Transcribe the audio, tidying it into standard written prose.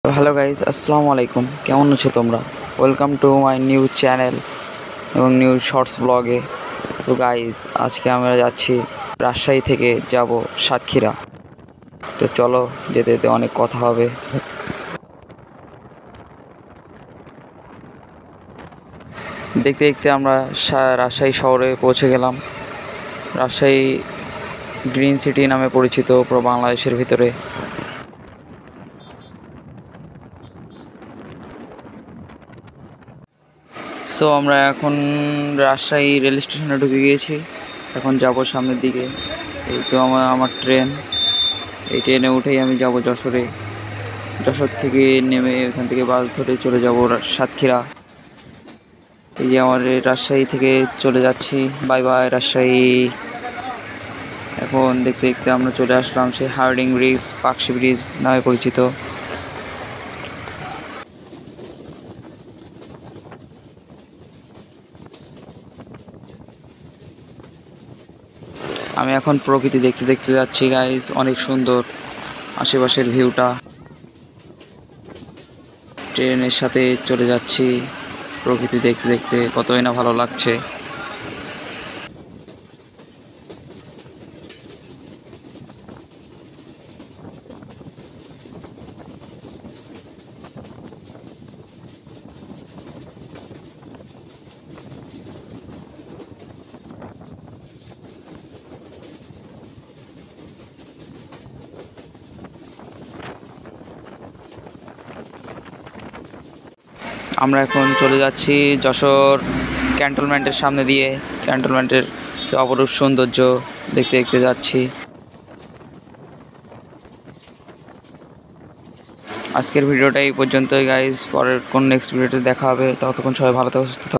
Hello guys, আসসালামু আলাইকুম। কেমন আছো তোমরা? Welcome to my new channel এবং নিউ শর্টস ব্লগে। তো গাইজ, আজকে আমরা যাচ্ছি রাজশাহী থেকে যাব সাতক্ষীরা। তো চলো, যেতে যেতে অনেক কথা হবে। দেখতে দেখতে আমরা রাজশাহী শহরে পৌঁছে গেলাম। রাজশাহী গ্রিন সিটি নামে পরিচিত পুরো বাংলাদেশের ভিতরে। সো আমরা এখন রাজশাহী রেল স্টেশনে ঢুকে গিয়েছি। এখন যাব সামনের দিকে। এই তো আমার ট্রেন। এই ট্রেনে উঠেই আমি যাব যশোরে। যশোর থেকে নেমে ওখান থেকে বাস ধরে চলে যাব সাতক্ষীরা। এই যে আমার রাজশাহী থেকে চলে যাচ্ছি। Bye bye Rajshahi. এখন দেখতে দেখতে আমরা চলে আসলাম সেই হার্ডিং ব্রিজ, পাকশি ব্রিজ নামে পরিচিত। আমি এখন প্রকৃতি দেখতে দেখতে যাচ্ছি গাইজ। অনেক সুন্দর আশেপাশের ভিউটা। ট্রেনের সাথে চলে যাচ্ছি, প্রকৃতি দেখতে দেখতে কতই না ভালো লাগছে। আমরা এখন চলে যাচ্ছি যশোর ক্যান্টনমেন্টের সামনে দিয়ে। ক্যান্টনমেন্টের অপরূপ সৌন্দর্য দেখতে দেখতে যাচ্ছি। আজকের ভিডিওটা এই পর্যন্তই গাইজ। পরের কোন নেক্সট ভিডিওতে দেখা হবে। ততক্ষণ সবাই ভালো থাকো, সুস্থ থাকো।